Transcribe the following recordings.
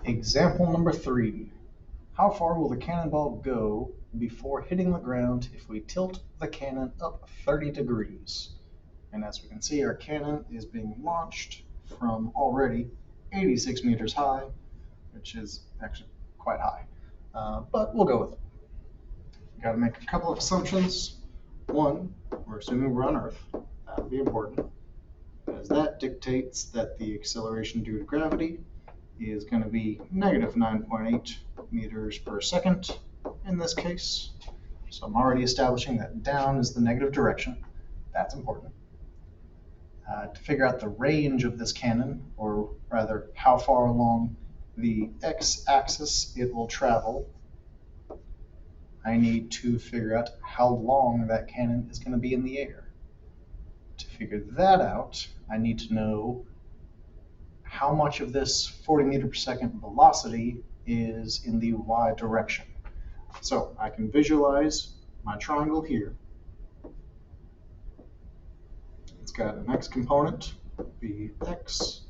Example number 3. How far will the cannonball go before hitting the ground if we tilt the cannon up 30 degrees? And as we can see, our cannon is being launched from already 86 meters high, which is actually quite high, but we'll go with it. We've got to make a couple of assumptions. One, we're assuming we're on Earth. That would be important, as that dictates that the acceleration due to gravity is going to be negative 9.8 meters per second in this case. So I'm already establishing that down is the negative direction. That's important. To figure out the range of this cannon, or rather how far along the x-axis it will travel, I need to figure out how long that cannon is going to be in the air. To figure that out, I need to know how much of this 40 meter per second velocity is in the y direction. So I can visualize my triangle here. It's got an x component, the x,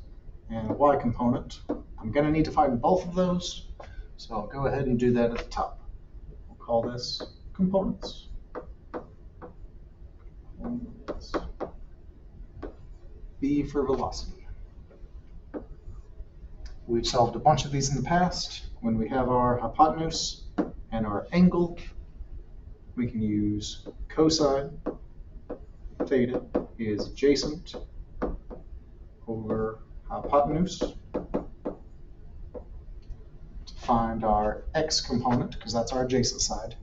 and a y component. I'm going to need to find both of those, so I'll go ahead and do that at the top. We'll call this components. B for velocity. We've solved a bunch of these in the past. When we have our hypotenuse and our angle, we can use cosine. Theta is adjacent over hypotenuse. To find our x component, because that's our adjacent side.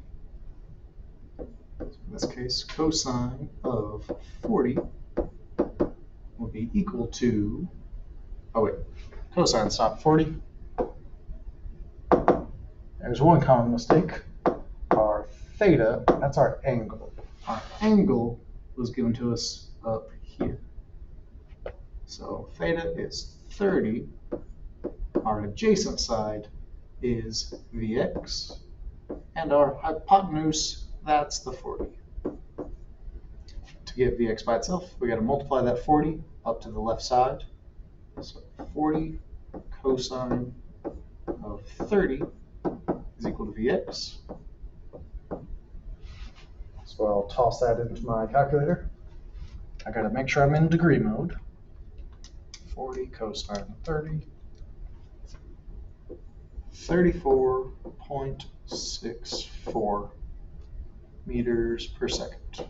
So in this case, cosine of 40 will be equal to, cosine stop 40. There's one common mistake. Our theta, that's our angle. Our angle was given to us up here. So theta is 30. Our adjacent side is Vx. And our hypotenuse, that's the 40. To get Vx by itself, we got to multiply that 40 up to the left side. So 40 cosine of 30 is equal to Vx. So I'll toss that into my calculator. I got to make sure I'm in degree mode. 40 cosine of 30. 34.64 meters per second.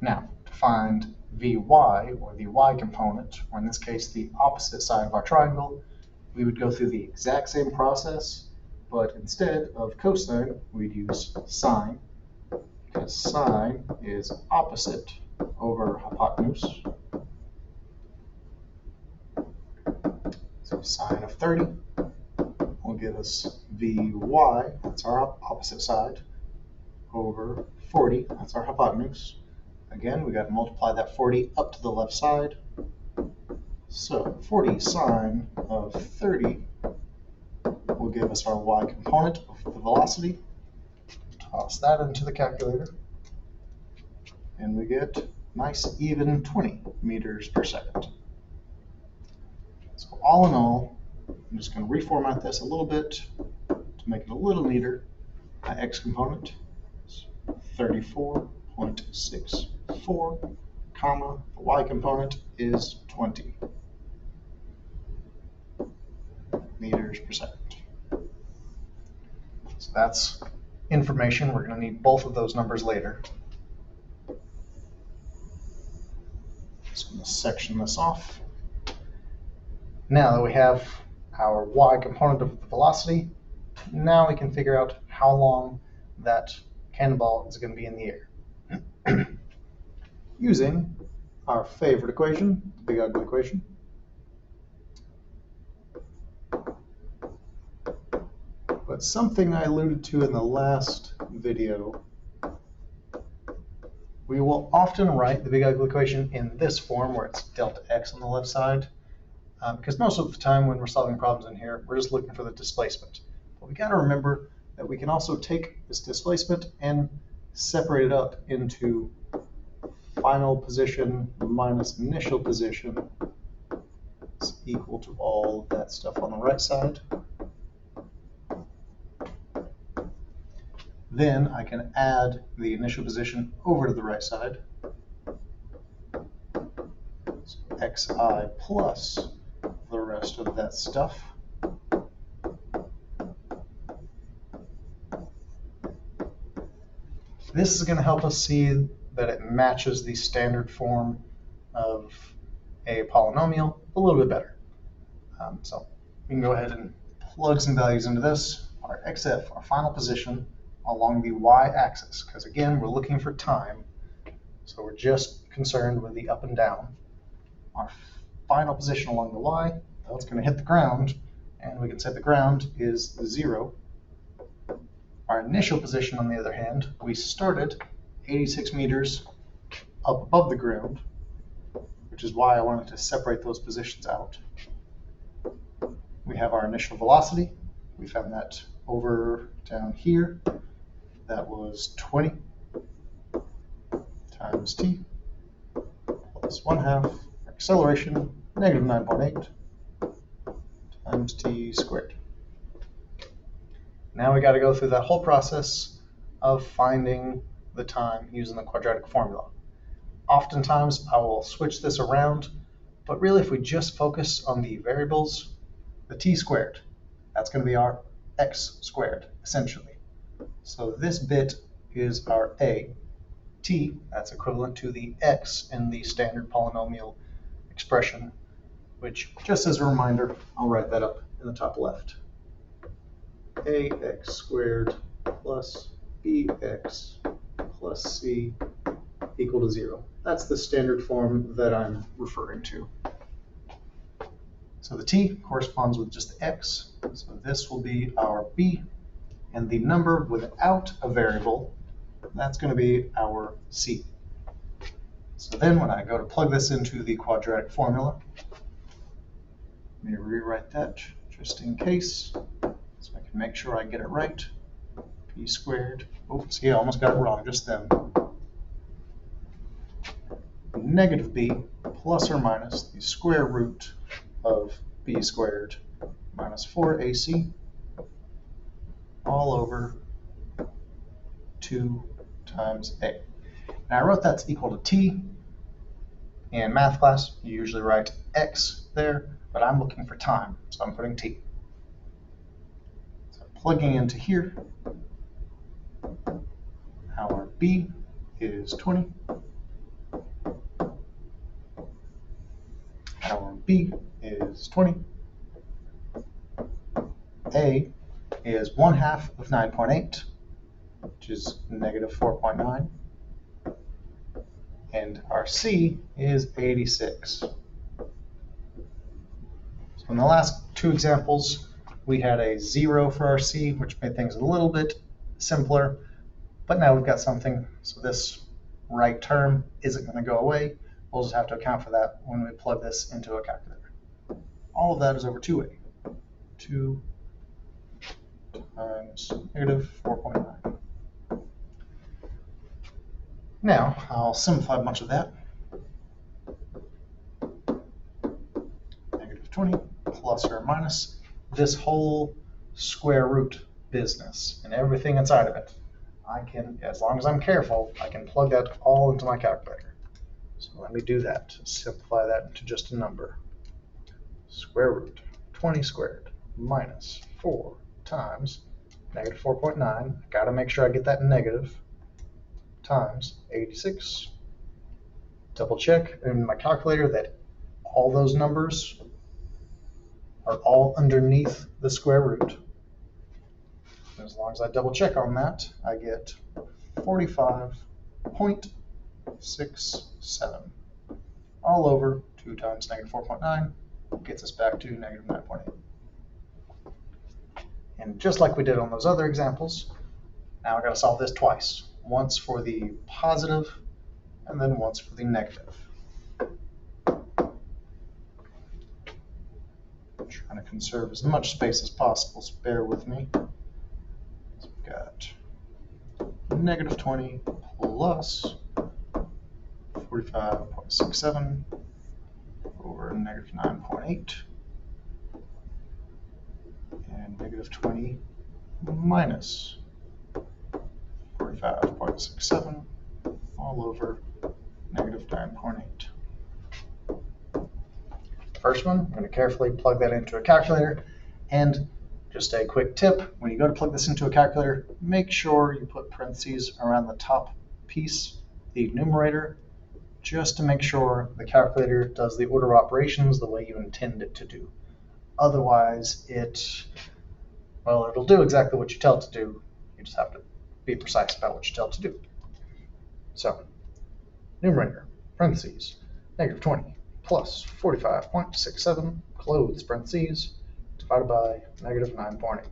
Now, to find Vy, or the y component, or in this case the opposite side of our triangle, we would go through the exact same process, but instead of cosine, we'd use sine, because sine is opposite over hypotenuse. So sine of 30 will give us Vy, that's our opposite side, over 40, that's our hypotenuse. Again, we got to multiply that 40 up to the left side. So 40 sine of 30 will give us our y component of the velocity. Toss that into the calculator, and we get nice even 20 meters per second. So all in all, I'm just going to reformat this a little bit to make it a little neater. My x component is 34.64, comma, the y component is 20 meters per second. So that's information. We're going to need both of those numbers later. Just going to section this off. Now that we have our y component of the velocity, now we can figure out how long that cannonball is going to be in the air. Using our favorite equation, the big ugly equation. But something I alluded to in the last video, we will often write the big ugly equation in this form where it's delta x on the left side, because most of the time when we're solving problems in here, we're just looking for the displacement. But we got to remember that we can also take this displacement and separate it up into final position minus initial position. is equal to all of that stuff on the right side. Then I can add the initial position over to the right side. So xi plus the rest of that stuff. This is going to help us see that it matches the standard form of a polynomial a little bit better. So we can go ahead and plug some values into this. Our xf, our final position, along the y-axis, because again, we're looking for time, so we're just concerned with the up and down. Our final position along the y, well, it's going to hit the ground, and we can say the ground is 0. Our initial position, on the other hand, we started 86 meters up above the ground, which is why I wanted to separate those positions out. We have our initial velocity. We found that over down here. That was 20 times t plus 1/2 acceleration, negative 9.8 times t squared. Now we got to go through that whole process of finding the time using the quadratic formula. Oftentimes I will switch this around, but really if we just focus on the variables, the t squared, that's going to be our x squared, essentially. So this bit is our a. T, that's equivalent to the x in the standard polynomial expression, which, just as a reminder, I'll write that up in the top left. ax squared plus bx plus c equal to 0. That's the standard form that I'm referring to. So the t corresponds with just the x, so this will be our b, and the number without a variable, that's going to be our c. So then when I go to plug this into the quadratic formula, let me rewrite that just in case, so I can make sure I get it right. B squared, oops, yeah, I almost got it wrong just then. Negative b plus or minus the square root of b squared minus 4ac all over 2 times a. Now I wrote that's equal to t. In math class, you usually write x there, but I'm looking for time, so I'm putting t. So plugging into here, our b is 20. Our b is 20. A is 1/2 of 9.8, which is negative 4.9. And our c is 86. So in the last two examples, we had a 0 for our c, which made things a little bit simpler. But now we've got something, so this right term isn't going to go away. We'll just have to account for that when we plug this into a calculator. All of that is over 2a. 2 times negative 4.9. Now, I'll simplify much of that. Negative 20 plus or minus this whole square root business and everything inside of it. I can, as long as I'm careful, I can plug that all into my calculator. So let me do that. Simplify that into just a number. Square root 20 squared minus 4 times negative 4.9. I got to make sure I get that negative, times 86. Double check in my calculator that all those numbers are all underneath the square root. As long as I double check on that, I get 45.67 all over 2 times negative 4.9 gets us back to negative 9.8. And just like we did on those other examples, now I've got to solve this twice. Once for the positive, and then once for the negative. I'm trying to conserve as much space as possible, so bear with me. So we've got negative 20 plus 45.67 over negative 9.8, and negative 20 minus 45.67 all over negative 9.8. First one, I'm going to carefully plug that into a calculator, and just a quick tip, when you go to plug this into a calculator, make sure you put parentheses around the top piece, the numerator, just to make sure the calculator does the order of operations the way you intend it to do. Otherwise, it'll do exactly what you tell it to do. You just have to be precise about what you tell it to do. So, numerator, parentheses, negative 20 plus 45.67, close parentheses, divided by negative 9.8.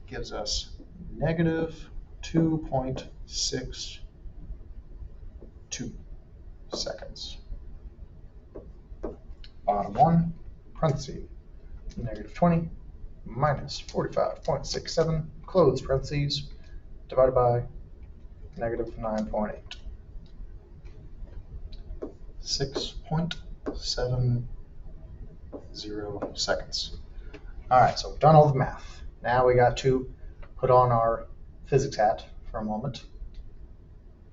Gives us negative 2.62 seconds. Bottom one, parentheses, negative 20 minus 45.67, close parentheses, divided by negative 9.8. 6.70 seconds. All right, so we've done all the math. Now we got to put on our physics hat for a moment.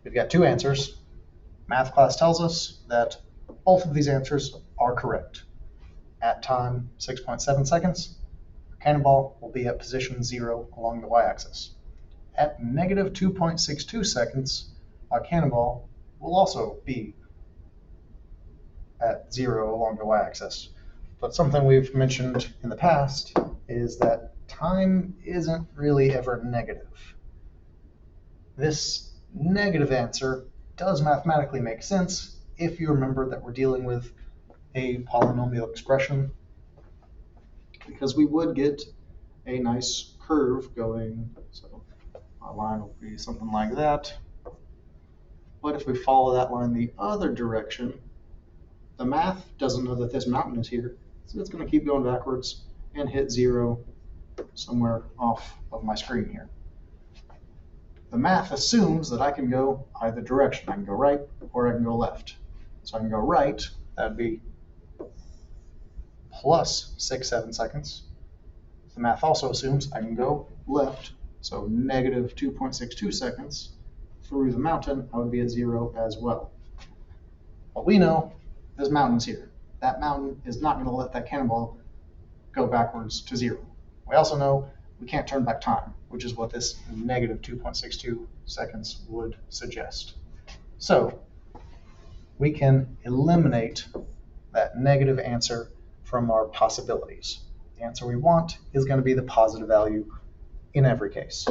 We've got two answers. Math class tells us that both of these answers are correct. At time 6.7 seconds, our cannonball will be at position 0 along the y-axis. At negative 2.62 seconds, our cannonball will also be at 0 along the y-axis. But something we've mentioned in the past is that time isn't really ever negative. This negative answer does mathematically make sense if you remember that we're dealing with a polynomial expression, because we would get a nice curve going. So our line will be something like that. But if we follow that line the other direction, the math doesn't know that this mountain is here, so it's going to keep going backwards and hit 0 somewhere off of my screen here. The math assumes that I can go either direction. I can go right or I can go left. So I can go right, that'd be plus 6-7 seconds. The math also assumes I can go left, so negative 2.62 seconds. Through the mountain, I would be at 0 as well. Well, we know this mountain's here. That mountain is not going to let that cannonball go backwards to 0. We also know we can't turn back time, which is what this negative 2.62 seconds would suggest. So we can eliminate that negative answer from our possibilities. The answer we want is going to be the positive value in every case.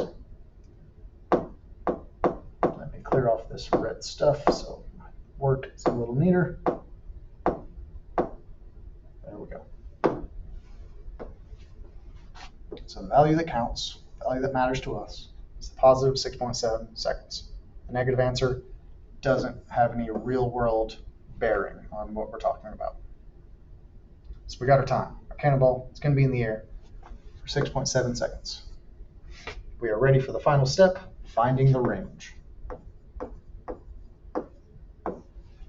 Let me clear off this red stuff so my work is a little neater. There we go. So the value that counts, the value that matters to us, is the positive 6.7 seconds. The negative answer doesn't have any real world bearing on what we're talking about. So we got our time. Our cannonball is going to be in the air for 6.7 seconds. We are ready for the final step, finding the range.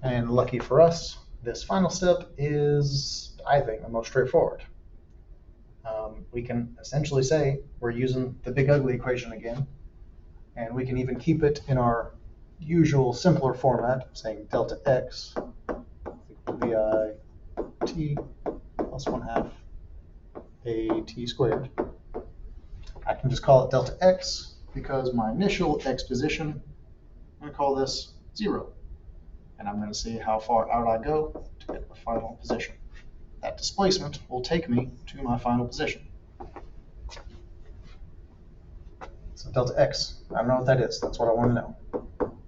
And lucky for us, this final step is, I think, the most straightforward. We can essentially say we're using the big ugly equation again, and we can even keep it in our usual simpler format, saying delta x equal bi t plus 1/2 a t squared. I can just call it delta x because my initial x position, I'm going to call this 0. And I'm going to see how far out I go to get the final position. That displacement will take me to my final position. So delta x, I don't know what that is. That's what I want to know.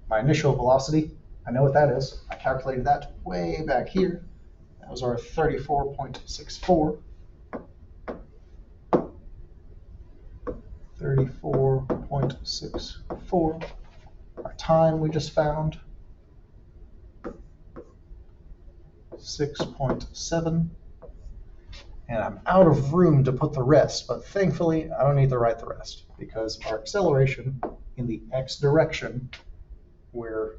My initial velocity, I know what that is. I calculated that way back here. That was our 34.64. 34.64. Our time we just found, 6.7. And I'm out of room to put the rest, but thankfully I don't need to write the rest because our acceleration in the x direction, we're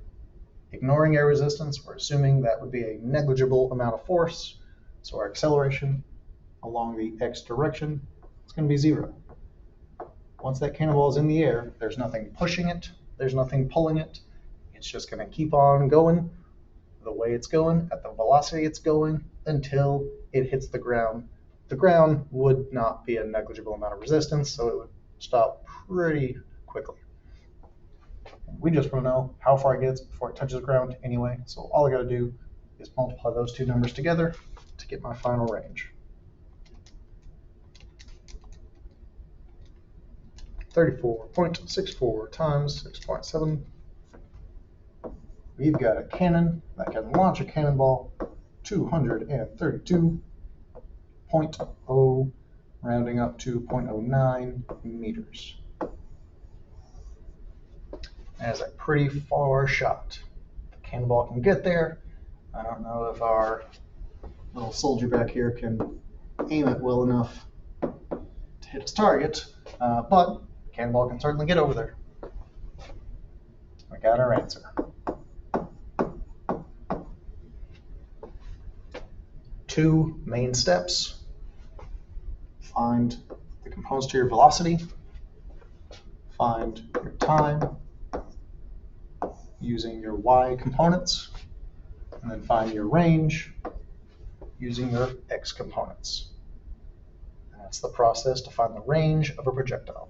ignoring air resistance, we're assuming that would be a negligible amount of force. So our acceleration along the x direction is going to be 0. Once that cannonball is in the air, there's nothing pushing it, there's nothing pulling it. It's just going to keep on going the way it's going, at the velocity it's going, until it hits the ground. The ground would not be a negligible amount of resistance, so it would stop pretty quickly. We just want to know how far it gets before it touches the ground anyway, so all I got to do is multiply those two numbers together to get my final range. 34.64 times 6.7. We've got a cannon that can launch a cannonball 232.0, rounding up to 0.09 meters. That is a pretty far shot. The cannonball can get there. I don't know if our little soldier back here can aim it well enough to hit its target, but the cannonball can certainly get over there. We got our answer. Two main steps. Find the components to your velocity, find your time using your y components, and then find your range using your x components. And that's the process to find the range of a projectile.